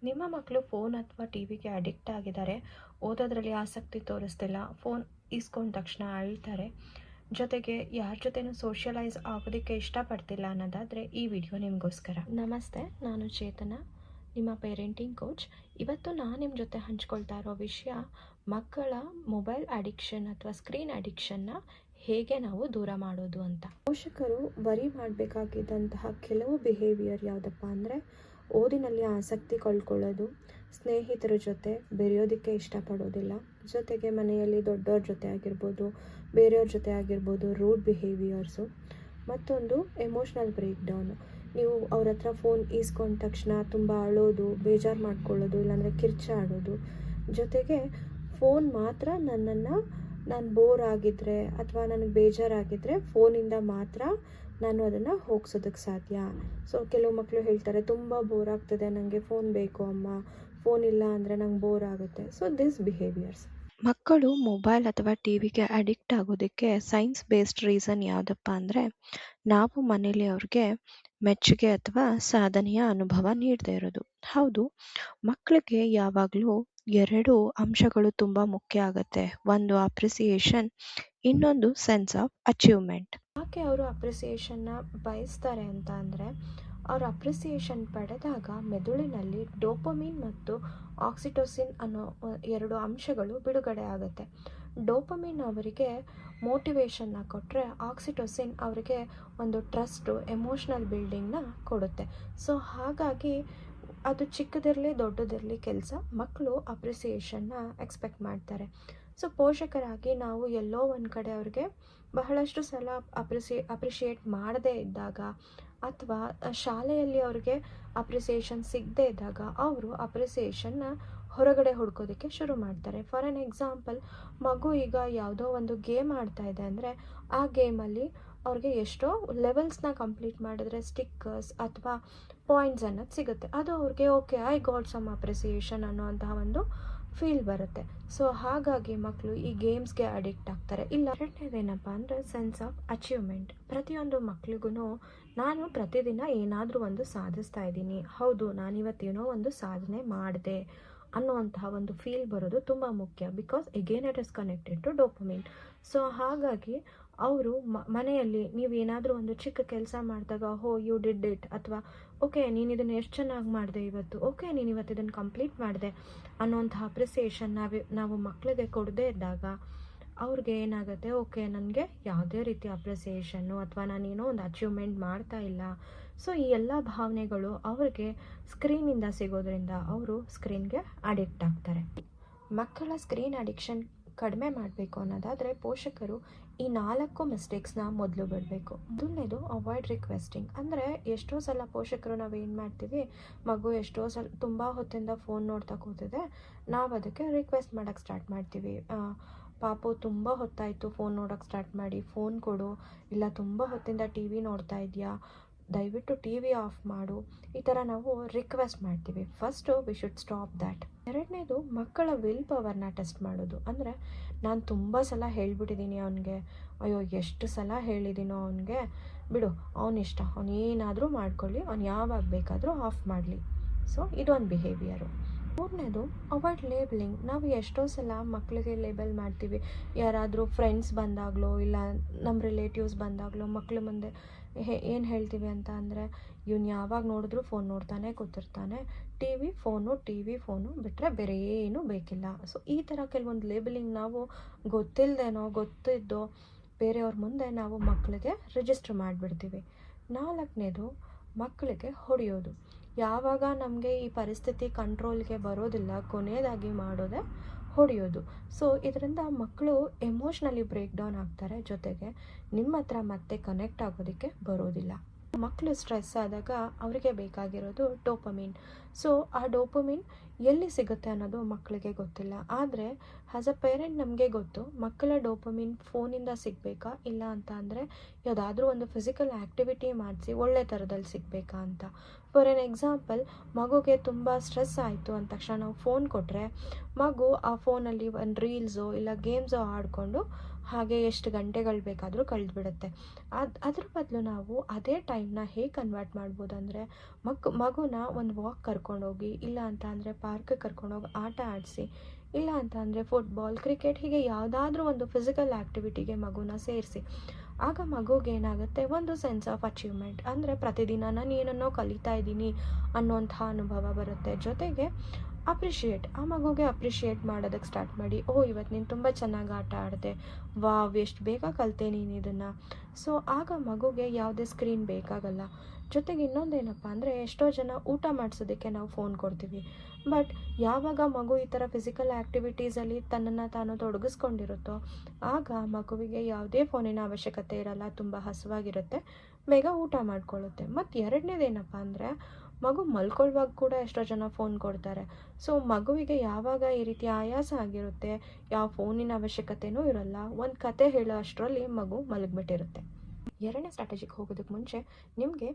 ನಿಮ್ಮ ಮಕ್ಕಳು ಫೋನ್ ಅಥವಾ ಟಿ ವಿಗೆ ಅಡಿಕ್ಟ್ ಆಗಿದ್ದಾರೆ, ಓದೋದ್ರಲ್ಲಿ ಆಸಕ್ತಿ ತೋರಿಸ್ತಿಲ್ಲ, ಫೋನ್ ಇಸ್ಕೊಂಡ ತಕ್ಷಣ ಅಳ್ತಾರೆ, ಜೊತೆಗೆ ಯಾರ ಜೊತೆನೂ ಸೋಷಿಯಲೈಸ್ ಆಗೋದಕ್ಕೆ ಇಷ್ಟಪಡ್ತಿಲ್ಲ ಅನ್ನೋದಾದರೆ ಈ ವಿಡಿಯೋ ನಿಮಗೋಸ್ಕರ. ನಮಸ್ತೆ, ನಾನು ಚೇತನ, ನಿಮ್ಮ ಪೇರೆಂಟಿಂಗ್ ಕೋಚ್. ಇವತ್ತು ನಾನು ನಿಮ್ಮ ಜೊತೆ ಹಂಚ್ಕೊಳ್ತಾ ಇರೋ ವಿಷಯ ಮಕ್ಕಳ ಮೊಬೈಲ್ ಅಡಿಕ್ಷನ್ ಅಥವಾ ಸ್ಕ್ರೀನ್ ಅಡಿಕ್ಷನ್ನ ಹೇಗೆ ನಾವು ದೂರ ಮಾಡೋದು ಅಂತ. ಪೋಷಕರು ವರಿ ಮಾಡಬೇಕಾಗಿದ್ದಂತಹ ಕೆಲವು ಬಿಹೇವಿಯರ್ ಯಾವುದಪ್ಪ ಅಂದರೆ, ಓದಿನಲ್ಲಿ ಆಸಕ್ತಿ ಕಳ್ಕೊಳ್ಳೋದು, ಸ್ನೇಹಿತರ ಜೊತೆ ಬೆರೆಯೋದಕ್ಕೆ ಇಷ್ಟಪಡೋದಿಲ್ಲ, ಜೊತೆಗೆ ಮನೆಯಲ್ಲಿ ದೊಡ್ಡವ್ರ ಜೊತೆ ಆಗಿರ್ಬೋದು, ಬೇರೆಯವ್ರ ಜೊತೆ ಆಗಿರ್ಬೋದು ರೂಡ್ ಬಿಹೇವಿಯರ್ಸು. ಮತ್ತೊಂದು ಎಮೋಷ್ನಲ್ ಬ್ರೇಕ್ ಡೌನು. ನೀವು ಅವ್ರ ಹತ್ರ ಫೋನ್ ಈಸ್ಕೊಂಡ ತಕ್ಷಣ ತುಂಬ ಅಳೋದು, ಬೇಜಾರು ಮಾಡ್ಕೊಳ್ಳೋದು, ಇಲ್ಲಾಂದರೆ ಕಿರ್ಚಾಡೋದು. ಜೊತೆಗೆ ಫೋನ್ ಮಾತ್ರ ನಾನು ಬೋರ್ ಆಗಿದ್ದರೆ ಅಥವಾ ನನಗೆ ಬೇಜಾರಾಗಿದ್ದರೆ ಫೋನಿಂದ ಮಾತ್ರ ನಾನು ಅದನ್ನು ಹೋಗ್ಸೋದಕ್ಕೆ ಸಾಧ್ಯ. ಸೊ ಕೆಲವು ಮಕ್ಕಳು ಹೇಳ್ತಾರೆ, ತುಂಬ ಬೋರ್ ಆಗ್ತದೆ, ನನಗೆ ಫೋನ್ ಬೇಕು ಅಮ್ಮ, ಫೋನ್ ಇಲ್ಲ ಅಂದರೆ ನಂಗೆ ಬೋರ್ ಆಗುತ್ತೆ. So this behaviours. ಮಕ್ಕಳು ಮೊಬೈಲ್ ಅಥವಾ ಟಿ ವಿಗೆ ಅಡಿಕ್ಟ್ ಆಗೋದಕ್ಕೆ ಸೈನ್ಸ್ ಬೇಸ್ಡ್ ರೀಸನ್ ಯಾವುದಪ್ಪ ಅಂದರೆ, ನಾವು ಮನೇಲಿ ಅವ್ರಿಗೆ ಮೆಚ್ಚುಗೆ ಅಥವಾ ಸಾಧನೆಯ ಅನುಭವ ನೀಡದೇ ಇರೋದು. ಹೌದು, ಮಕ್ಕಳಿಗೆ ಯಾವಾಗಲೂ ಎರಡು ಅಂಶಗಳು ತುಂಬ ಮುಖ್ಯ ಆಗುತ್ತೆ. ಒಂದು ಅಪ್ರಿಸಿಯೇಷನ್, ಇನ್ನೊಂದು ಸೆನ್ಸ್ ಆಫ್ ಅಚೀವ್ಮೆಂಟ್. ಯಾಕೆ ಅವರು ಅಪ್ರಿಸಿಯೇಷನ್ನ ಬಯಸ್ತಾರೆ ಅಂತ ಅಂದರೆ, ಅವರು ಅಪ್ರಿಸಿಯೇಷನ್ ಪಡೆದಾಗ ಮೆದುಳಿನಲ್ಲಿ ಡೋಪಮಿನ್ ಮತ್ತು ಆಕ್ಸಿಟೋಸಿನ್ ಅನ್ನೋ ಎರಡು ಅಂಶಗಳು ಬಿಡುಗಡೆ ಆಗುತ್ತೆ. ಡೋಪಮಿನ್ ಅವರಿಗೆ ಮೋಟಿವೇಶನ್ನ ಕೊಟ್ಟರೆ, ಆಕ್ಸಿಟೋಸಿನ್ ಅವರಿಗೆ ಒಂದು ಟ್ರಸ್ಟು, ಎಮೋಷ್ನಲ್ ಬಿಲ್ಡಿಂಗ್ನ ಕೊಡುತ್ತೆ. ಸೊ ಹಾಗಾಗಿ ಅದು ಚಿಕ್ಕದಿರಲಿ ದೊಡ್ಡದಿರಲಿ ಕೆಲಸ, ಮಕ್ಕಳು ಅಪ್ರಿಸಿಯೇಷನ್ನ ಎಕ್ಸ್ಪೆಕ್ಟ್ ಮಾಡ್ತಾರೆ. ಸೊ ಪೋಷಕರಾಗಿ ನಾವು ಎಲ್ಲೋ ಒಂದು ಕಡೆ ಅವ್ರಿಗೆ ಬಹಳಷ್ಟು ಸಲ ಅಪ್ರಿಷಿಯೇಟ್ ಮಾಡದೇ ಇದ್ದಾಗ, ಅಥವಾ ಶಾಲೆಯಲ್ಲಿ ಅವ್ರಿಗೆ ಅಪ್ರಿಸಿಯೇಷನ್ ಸಿಗದೇ ಇದ್ದಾಗ ಅವರು ಅಪ್ರಿಸಿಯೇಷನ್ನ ಹೊರಗಡೆ ಹುಡ್ಕೋದಕ್ಕೆ ಶುರು ಮಾಡ್ತಾರೆ. ಫಾರ್ ಆನ್ ಎಕ್ಸಾಂಪಲ್, ಮಗು ಈಗ ಯಾವುದೋ ಒಂದು ಗೇಮ್ ಆಡ್ತಾ ಇದೆ ಅಂದರೆ, ಆ ಗೇಮಲ್ಲಿ ಅವ್ರಿಗೆ ಎಷ್ಟೋ ಲೆವೆಲ್ಸ್ನ ಕಂಪ್ಲೀಟ್ ಮಾಡಿದ್ರೆ ಸ್ಟಿಕ್ಕರ್ಸ್ ಅಥವಾ ಪಾಯಿಂಟ್ಸ್ ಅನ್ನೋದು ಸಿಗುತ್ತೆ. ಅದು ಅವ್ರಿಗೆ okay, I got some appreciation ಅನ್ನೋಂತಹ ಒಂದು ಫೀಲ್ ಬರುತ್ತೆ. ಸೊ ಹಾಗಾಗಿ ಮಕ್ಕಳು ಈ ಗೇಮ್ಸ್ಗೆ ಅಡಿಕ್ಟ್ ಆಗ್ತಾರೆ. ಇಲ್ಲ, ಎರಡನೇದೇನಪ್ಪ ಅಂದರೆ ಸೆನ್ಸ್ ಆಫ್ ಅಚೀವ್ಮೆಂಟ್. ಪ್ರತಿಯೊಂದು ಮಕ್ಳಿಗೂ ನಾನು ಪ್ರತಿದಿನ ಏನಾದರೂ ಒಂದು ಸಾಧಿಸ್ತಾ ಇದ್ದೀನಿ, ಹೌದು ನಾನಿವತ್ತೇನೋ ಒಂದು ಸಾಧನೆ ಮಾಡಿದೆ ಅನ್ನುವಂತಹ ಒಂದು ಫೀಲ್ ಬರೋದು ತುಂಬ ಮುಖ್ಯ. Because again it is connected to dopamine. So ಹಾಗಾಗಿ ಅವರು ಮನೆಯಲ್ಲಿ ನೀವು ಏನಾದರೂ ಒಂದು ಚಿಕ್ಕ ಕೆಲಸ ಮಾಡಿದಾಗ, ಹೋ ಯು ಡಿಡ್ ಇಟ್, ಅಥವಾ ಓಕೆ ನೀನು ಇದನ್ನು ಎಷ್ಟು ಚೆನ್ನಾಗಿ ಮಾಡಿದೆ ಇವತ್ತು, ಓಕೆ ನೀನು ಇವತ್ತು ಇದನ್ನು ಕಂಪ್ಲೀಟ್ ಮಾಡಿದೆ ಅನ್ನೋಂಥ ಅಪ್ರಿಸಿಯೇಷನ್ ನಾವು ಮಕ್ಕಳಿಗೆ ಕೊಡದೇ ಇದ್ದಾಗ ಅವ್ರಿಗೆ ಏನಾಗುತ್ತೆ, ಓಕೆ ನನಗೆ ಯಾವುದೇ ರೀತಿ ಅಪ್ರಿಸಿಯೇಷನ್ನು ಅಥವಾ ನಾನೇನೋ ಒಂದು ಅಚೀವ್ಮೆಂಟ್ ಮಾಡ್ತಾ ಇಲ್ಲ. ಸೊ ಈ ಎಲ್ಲ ಭಾವನೆಗಳು ಅವ್ರಿಗೆ ಸ್ಕ್ರೀನಿಂದ ಸಿಗೋದ್ರಿಂದ ಅವರು ಸ್ಕ್ರೀನ್ಗೆ ಅಡಿಕ್ಟ್ ಆಗ್ತಾರೆ. ಮಕ್ಕಳ ಸ್ಕ್ರೀನ್ ಅಡಿಕ್ಷನ್ ಕಡಿಮೆ ಮಾಡಬೇಕು ಅನ್ನೋದಾದರೆ ಪೋಷಕರು ಈ 4 ಮಿಸ್ಟೇಕ್ಸ್ನ ಮೊದಲು ಬಿಡಬೇಕು. ಮೊದಲನೇದು ಅವಾಯ್ಡ್ ರಿಕ್ವೆಸ್ಟಿಂಗ್. ಅಂದರೆ ಎಷ್ಟೋ ಸಲ ಪೋಷಕರು ನಾವೇನು ಮಾಡ್ತೀವಿ, ಮಗು ಎಷ್ಟೋ ಸಲ ತುಂಬ ಹೊತ್ತಿಂದ ಫೋನ್ ನೋಡ್ತಾ ಕೂತಿದೆ, ನಾವು ಅದಕ್ಕೆ ರಿಕ್ವೆಸ್ಟ್ ಮಾಡೋಕ್ಕೆ ಸ್ಟಾರ್ಟ್ ಮಾಡ್ತೀವಿ. ಪಾಪು ತುಂಬ ಹೊತ್ತಾಯಿತು ಫೋನ್ ನೋಡೋಕ್ಕೆ ಸ್ಟಾರ್ಟ್ ಮಾಡಿ, ಫೋನ್ ಕೊಡು, ಇಲ್ಲ ತುಂಬ ಹೊತ್ತಿಂದ ಟಿ ವಿ ನೋಡ್ತಾ ಇದೆಯಾ, ದಯವಿಟ್ಟು ಟಿ ವಿ ಆಫ್ ಮಾಡು, ಈ ಥರ ನಾವು ರಿಕ್ವೆಸ್ಟ್ ಮಾಡ್ತೀವಿ. First we should stop that. ಎರಡನೇದು ಮಕ್ಕಳ ವಿಲ್ ಪವರ್ನ ಟೆಸ್ಟ್ ಮಾಡೋದು. ಅಂದರೆ ನಾನು ತುಂಬ ಸಲ ಹೇಳ್ಬಿಟ್ಟಿದ್ದೀನಿ ಅವನಿಗೆ, ಅಯ್ಯೋ ಎಷ್ಟು ಸಲ ಹೇಳಿದ್ದೀನೋ ಅವನಿಗೆ, ಬಿಡು ಅವನಿಷ್ಟ, ಅವನು ಏನಾದರೂ ಮಾಡ್ಕೊಳ್ಳಿ, ಅವ್ನು ಯಾವಾಗ ಬೇಕಾದರೂ ಆಫ್ ಮಾಡಲಿ. ಸೊ ಇದೊಂದು ಬಿಹೇವಿಯರು. ಮೂರನೇದು ಅವಾಯ್ಡ್ ಲೇಬಲಿಂಗ್. ನಾವು ಎಷ್ಟೋ ಸಲ ಮಕ್ಕಳಿಗೆ ಲೇಬಲ್ ಮಾಡ್ತೀವಿ. ಯಾರಾದರೂ ಫ್ರೆಂಡ್ಸ್ ಬಂದಾಗಲೋ ಇಲ್ಲ ನಮ್ಮ ರಿಲೇಟಿವ್ಸ್ ಬಂದಾಗಲೋ ಮಕ್ಕಳ ಮುಂದೆ ಏನು ಹೇಳ್ತೀವಿ ಅಂತ ಅಂದರೆ, ಇವನು ಯಾವಾಗ ನೋಡಿದ್ರೂ ಫೋನ್ ನೋಡ್ತಾನೆ ಕೂತಿರ್ತಾನೆ, ಟಿ ವಿ ಫೋನು ಬಿಟ್ಟರೆ ಬೇರೆ ಏನೂ ಬೇಕಿಲ್ಲ. ಸೊ ಈ ಥರ ಕೆಲವೊಂದು ಲೇಬಲಿಂಗ್ ನಾವು ಗೊತ್ತಿಲ್ಲದೇನೋ ಗೊತ್ತಿದ್ದೋ ಬೇರೆಯವ್ರ ಮುಂದೆ ನಾವು ಮಕ್ಕಳಿಗೆ ರಿಜಿಸ್ಟರ್ ಮಾಡಿಬಿಡ್ತೀವಿ. ನಾಲ್ಕನೇದು ಮಕ್ಕಳಿಗೆ ಹೊಡೆಯೋದು. ಯಾವಾಗ ನಮಗೆ ಈ ಪರಿಸ್ಥಿತಿ ಕಂಟ್ರೋಲ್ಗೆ ಬರೋದಿಲ್ಲ, ಕೊನೆಯದಾಗಿ ಮಾಡೋದೇ ಹೊಡೆಯೋದು. ಸೊ ಇದರಿಂದ ಮಕ್ಕಳು ಎಮೋಷ್ನಲಿ ಬ್ರೇಕ್ ಡೌನ್ ಆಗ್ತಾರೆ, ಜೊತೆಗೆ ನಿಮ್ಮ ಹತ್ರ ಮತ್ತೆ ಕನೆಕ್ಟ್ ಆಗೋದಕ್ಕೆ ಬರೋದಿಲ್ಲ. ಮಕ್ಕಳು ಸ್ಟ್ರೆಸ್ ಆದಾಗ ಅವರಿಗೆ ಬೇಕಾಗಿರೋದು ಡೋಪಮಿನ್. ಸೊ ಆ ಡೋಪಮಿನ್ ಎಲ್ಲಿ ಸಿಗುತ್ತೆ ಅನ್ನೋದು ಮಕ್ಕಳಿಗೆ ಗೊತ್ತಿಲ್ಲ. ಆದರೆ ಆ್ಯಸ್ ಅ ಪೇರೆಂಟ್ ನಮಗೆ ಗೊತ್ತು, ಮಕ್ಕಳ ಡೋಪಮಿನ್ ಫೋನಿಂದ ಸಿಗಬೇಕಾ ಇಲ್ಲ ಅಂತ ಅಂದರೆ ಯಾವುದಾದ್ರೂ ಒಂದು ಫಿಸಿಕಲ್ ಆ್ಯಕ್ಟಿವಿಟಿ ಮಾಡಿಸಿ ಒಳ್ಳೆ ಥರದಲ್ಲಿ ಸಿಗಬೇಕಾ ಅಂತ. ಫಾರ್ ಎನ್ ಎಕ್ಸಾಂಪಲ್, ಮಗುಗೆ ತುಂಬ ಸ್ಟ್ರೆಸ್ ಆಯಿತು ಅಂದ ತಕ್ಷಣ ನಾವು ಫೋನ್ ಕೊಟ್ಟರೆ ಮಗು ಆ ಫೋನಲ್ಲಿ ಒಂದು ರೀಲ್ಸೋ ಇಲ್ಲ ಗೇಮ್ಸೋ ಆಡಿಕೊಂಡು ಹಾಗೆ ಎಷ್ಟು ಗಂಟೆಗಳು ಬೇಕಾದರೂ ಕಳೆದ್ಬಿಡುತ್ತೆ. ಅದ್ರ ಬದಲು ನಾವು ಅದೇ ಟೈಮ್ನ ಹೇಗೆ ಕನ್ವರ್ಟ್ ಮಾಡ್ಬೋದು ಅಂದರೆ, ಮಗುನ ಒಂದು ವಾಕ್ ಕರ್ಕೊಂಡೋಗಿ, ಇಲ್ಲ ಅಂತ ಅಂದರೆ ಪಾರ್ಕ್ಗೆ ಕರ್ಕೊಂಡೋಗಿ ಆಟ ಆಡಿಸಿ, ಇಲ್ಲ ಅಂತ ಅಂದರೆ ಫುಟ್ಬಾಲ್, ಕ್ರಿಕೆಟ್ ಹೀಗೆ ಯಾವುದಾದ್ರೂ ಒಂದು ಫಿಸಿಕಲ್ ಆ್ಯಕ್ಟಿವಿಟಿಗೆ ಮಗುನ ಸೇರಿಸಿ. ಆಗ ಮಗುಗೆ ಏನಾಗುತ್ತೆ, ಒಂದು ಸೆನ್ಸ್ ಆಫ್ ಅಚೀವ್ಮೆಂಟ್, ಅಂದರೆ ಪ್ರತಿದಿನ ನಾನು ಏನನ್ನೋ ಕಲಿತಾ ಇದ್ದೀನಿ ಅನ್ನೋಂಥ ಅನುಭವ ಬರುತ್ತೆ. ಜೊತೆಗೆ ಆ ಮಗುಗೆ ಅಪ್ರಿಷಿಯೇಟ್ ಮಾಡೋದಕ್ಕೆ ಸ್ಟಾರ್ಟ್ ಮಾಡಿ. ಓಹ್, ಇವತ್ತು ನೀನು ತುಂಬ ಚೆನ್ನಾಗಿ ಆಟ ಆಡಿದೆ, ವಾವ್, ಎಷ್ಟು ಬೇಗ ಕಲಿತೆ ನೀನು ಇದನ್ನು. ಸೊ ಆಗ ಮಗುಗೆ ಯಾವುದೇ ಸ್ಕ್ರೀನ್ ಬೇಕಾಗಲ್ಲ. ಜೊತೆಗೆ ಇನ್ನೊಂದೇನಪ್ಪ ಅಂದರೆ, ಎಷ್ಟೋ ಜನ ಊಟ ಮಾಡಿಸೋದಕ್ಕೆ ನಾವು ಫೋನ್ ಕೊಡ್ತೀವಿ. ಬಟ್ ಯಾವಾಗ ಮಗು ಈ ಥರ ಫಿಸಿಕಲ್ ಆ್ಯಕ್ಟಿವಿಟೀಸಲ್ಲಿ ತನ್ನನ್ನು ತಾನು ತೊಡಗಿಸ್ಕೊಂಡಿರುತ್ತೋ, ಆಗ ಮಗುವಿಗೆ ಯಾವುದೇ ಫೋನಿನ ಅವಶ್ಯಕತೆ ಇರಲ್ಲ, ತುಂಬ ಹಸುವಾಗಿರುತ್ತೆ, ಬೇಗ ಊಟ ಮಾಡ್ಕೊಳ್ಳುತ್ತೆ. ಮತ್ತು ಎರಡನೇದೇನಪ್ಪ ಅಂದರೆ, ಮಗು ಮಲ್ಕೊಳ್ಳುವಾಗ ಕೂಡ ಎಷ್ಟೋ ಜನ ಫೋನ್ ಕೊಡ್ತಾರೆ. ಸೊ ಮಗುವಿಗೆ ಯಾವಾಗ ಈ ರೀತಿ ಆಯಾಸ ಆಗಿರುತ್ತೆ, ಯಾವ ಫೋನಿನ ಅವಶ್ಯಕತೆಯೂ ಇರಲ್ಲ, ಒಂದು ಕತೆ ಹೇಳೋ ಅಷ್ಟರಲ್ಲಿ ಮಗು ಮಲಗಿಬಿಟ್ಟಿರುತ್ತೆ. ಎರಡನೇ ಸ್ಟ್ರಾಟಜಿಗೆ ಹೋಗೋದಕ್ಕೆ ಮುಂಚೆ, ನಿಮಗೆ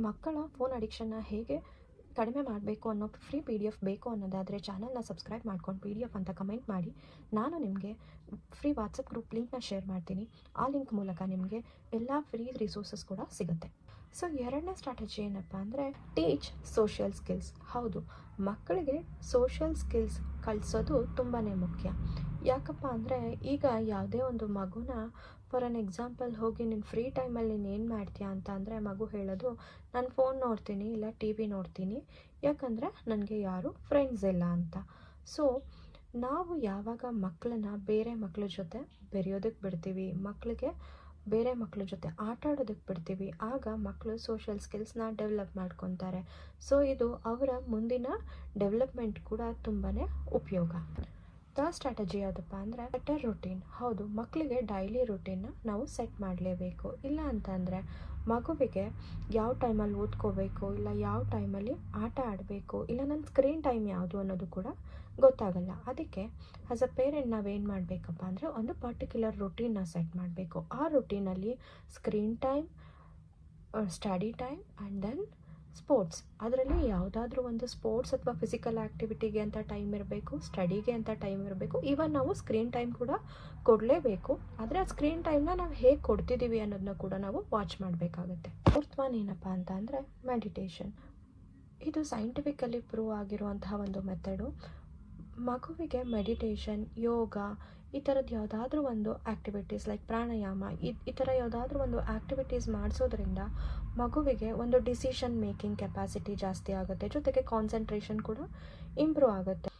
ಮಕ್ಕಳ ಫೋನ್ ಅಡಿಕ್ಷನ್ನ ಹೇಗೆ ಕಡಿಮೆ ಮಾಡಬೇಕು ಅನ್ನೋ ಫ್ರೀ PDF ಬೇಕು ಅನ್ನೋದಾದರೆ ಚಾನಲ್ನ ಸಬ್ಸ್ಕ್ರೈಬ್ ಮಾಡ್ಕೊಂಡು PDF ಅಂತ ಕಮೆಂಟ್ ಮಾಡಿ. ನಾನು ನಿಮಗೆ ಫ್ರೀ ವಾಟ್ಸಪ್ ಗ್ರೂಪ್ ಲಿಂಕ್ನ ಶೇರ್ ಮಾಡ್ತೀನಿ. ಆ ಲಿಂಕ್ ಮೂಲಕ ನಿಮಗೆ ಎಲ್ಲ ಫ್ರೀ ರಿಸೋರ್ಸಸ್ ಕೂಡ ಸಿಗುತ್ತೆ. ಸೊ ಎರಡನೇ ಸ್ಟ್ರಾಟಜಿ ಏನಪ್ಪ ಅಂದರೆ, ಟೀಚ್ ಸೋಷಿಯಲ್ ಸ್ಕಿಲ್ಸ್. ಹೌದು, ಮಕ್ಕಳಿಗೆ ಸೋಷಿಯಲ್ ಸ್ಕಿಲ್ಸ್ ಕಲಿಸೋದು ತುಂಬಾ ಮುಖ್ಯ. ಯಾಕಪ್ಪ ಅಂದರೆ, ಈಗ ಯಾವುದೇ ಒಂದು ಮಗುನ ಫಾರ್ ಅನ್ ಎಕ್ಸಾಂಪಲ್ ಹೋಗಿ ನೀನು ಫ್ರೀ ಟೈಮಲ್ಲಿ ನೀನು ಏನು ಮಾಡ್ತೀಯಾ ಅಂತ ಅಂದರೆ, ಮಗು ಹೇಳೋದು, ನಾನು ಫೋನ್ ನೋಡ್ತೀನಿ, ಇಲ್ಲ TV ನೋಡ್ತೀನಿ, ಯಾಕಂದರೆ ನನಗೆ ಯಾರು ಫ್ರೆಂಡ್ಸ್ ಇಲ್ಲ ಅಂತ. ಸೊ ನಾವು ಯಾವಾಗ ಮಕ್ಕಳನ್ನ ಬೇರೆ ಮಕ್ಕಳ ಜೊತೆ ಬೆರೆಯೋದಕ್ಕೆ ಬಿಡ್ತೀವಿ, ಮಕ್ಕಳಿಗೆ ಬೇರೆ ಮಕ್ಕಳ ಜೊತೆ ಆಟ ಆಡೋದಕ್ಕೆ ಬಿಡ್ತೀವಿ, ಆಗ ಮಕ್ಕಳು ಸೋಷಿಯಲ್ ಸ್ಕಿಲ್ಸ್ನ ಡೆವಲಪ್ ಮಾಡ್ಕೊತಾರೆ. ಸೊ ಇದು ಅವರ ಮುಂದಿನ ಡೆವಲಪ್ಮೆಂಟ್ ಕೂಡ ತುಂಬಾ ಉಪಯೋಗ. ಸ್ಟ್ರಾಟಜಿ ಯಾವುದಪ್ಪ ಅಂದರೆ, ಬೆಟರ್ ರುಟೀನ್. ಹೌದು, ಮಕ್ಕಳಿಗೆ ಡೈಲಿ ರುಟೀನ್ನ ನಾವು ಸೆಟ್ ಮಾಡಲೇಬೇಕು. ಇಲ್ಲ ಅಂತಂದರೆ ಮಗುವಿಗೆ ಯಾವ ಟೈಮಲ್ಲಿ ಓದ್ಕೋಬೇಕು, ಇಲ್ಲ ಯಾವ ಟೈಮಲ್ಲಿ ಆಟ ಆಡಬೇಕು, ಇಲ್ಲ ನನ್ನ ಸ್ಕ್ರೀನ್ ಟೈಮ್ ಯಾವುದು ಅನ್ನೋದು ಕೂಡ ಗೊತ್ತಾಗಲ್ಲ. ಅದಕ್ಕೆ ಆ್ಯಸ್ ಅ ಪೇರೆಂಟ್ ನಾವೇನು ಮಾಡಬೇಕಪ್ಪ ಅಂದರೆ, ಒಂದು ಪರ್ಟಿಕ್ಯುಲರ್ ರುಟೀನ್ನ ಸೆಟ್ ಮಾಡಬೇಕು. ಆ ರುಟೀನಲ್ಲಿ screen time, study time and then sports, ಅದರಲ್ಲಿ ಯಾವುದಾದ್ರೂ ಒಂದು ಸ್ಪೋರ್ಟ್ಸ್ ಅಥವಾ ಫಿಸಿಕಲ್ ಆ್ಯಕ್ಟಿವಿಟಿಗೆ ಅಂತ ಟೈಮ್ ಇರಬೇಕು, ಸ್ಟಡಿಗೆ ಅಂತ ಟೈಮ್ ಇರಬೇಕು. ಈವನ್ ನಾವು ಸ್ಕ್ರೀನ್ ಟೈಮ್ ಕೂಡ ಕೊಡಲೇಬೇಕು. ಆದರೆ ಆ ಸ್ಕ್ರೀನ್ ಟೈಮ್ನ ನಾವು ಹೇಗೆ ಕೊಡ್ತಿದ್ದೀವಿ ಅನ್ನೋದನ್ನ ಕೂಡ ನಾವು ವಾಚ್ ಮಾಡಬೇಕಾಗತ್ತೆ. ಫೋರ್ತ್ ಒನ್ ಏನಪ್ಪ ಅಂತ ಅಂದರೆ, ಮೆಡಿಟೇಷನ್. ಇದು ಸೈಂಟಿಫಿಕಲಿ ಪ್ರೂವ್ ಆಗಿರುವಂತಹ ಒಂದು ಮೆಥಡು. ಮಗುವಿಗೆ ಮೆಡಿಟೇಷನ್, ಯೋಗ, ಈ ಥರದ್ದು ಯಾವುದಾದ್ರೂ ಒಂದು ಆ್ಯಕ್ಟಿವಿಟೀಸ್ ಲೈಕ್ ಪ್ರಾಣಾಯಾಮ, ಈ ಥರ ಯಾವುದಾದ್ರೂ ಒಂದು ಆ್ಯಕ್ಟಿವಿಟೀಸ್ ಮಾಡಿಸೋದ್ರಿಂದ ಮಗುವಿಗೆ ಒಂದು ಡಿಸಿಷನ್ ಮೇಕಿಂಗ್ ಕೆಪಾಸಿಟಿ ಜಾಸ್ತಿ ಆಗುತ್ತೆ, ಜೊತೆಗೆ ಕಾನ್ಸಂಟ್ರೇಷನ್ ಕೂಡ ಇಂಪ್ರೂವ್ ಆಗುತ್ತೆ.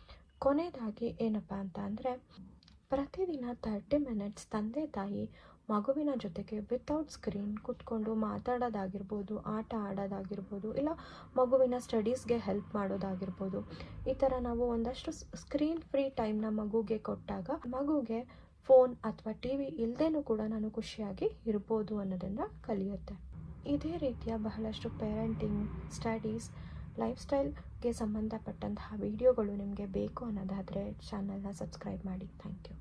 ಕೊನೆಯದಾಗಿ ಏನಪ್ಪ ಅಂತ ಅಂದರೆ, ಪ್ರತಿದಿನ 30 ಮಿನಿಟ್ಸ್ ತಂದೆ ತಾಯಿ ಮಗುವಿನ ಜೊತೆಗೆ ವಿತೌಟ್ ಸ್ಕ್ರೀನ್ ಕೂತ್ಕೊಂಡು ಮಾತಾಡೋದಾಗಿರ್ಬೋದು, ಆಟ ಆಡೋದಾಗಿರ್ಬೋದು, ಇಲ್ಲ ಮಗುವಿನ ಸ್ಟಡೀಸ್ಗೆ ಹೆಲ್ಪ್ ಮಾಡೋದಾಗಿರ್ಬೋದು, ಈ ಥರ ನಾವು ಒಂದಷ್ಟು ಸ್ಕ್ರೀನ್ ಫ್ರೀ ಟೈಮ್ನ ಮಗುಗೆ ಕೊಟ್ಟಾಗ ಮಗುಗೆ ಫೋನ್ ಅಥವಾ TV ಇಲ್ಲದೇನೂ ಕೂಡ ನಾನು ಖುಷಿಯಾಗಿ ಇರ್ಬೋದು ಅನ್ನೋದನ್ನು ಕಲಿಯುತ್ತೆ. ಇದೇ ರೀತಿಯ ಬಹಳಷ್ಟು ಪೇರೆಂಟಿಂಗ್, ಸ್ಟಡೀಸ್, ಲೈಫ್ ಸ್ಟೈಲ್ಗೆ ಸಂಬಂಧಪಟ್ಟಂತಹ ವಿಡಿಯೋಗಳು ನಿಮಗೆ ಬೇಕು ಅನ್ನೋದಾದರೆ ಚಾನಲ್ನ ಸಬ್ಸ್ಕ್ರೈಬ್ ಮಾಡಿ. Thank you.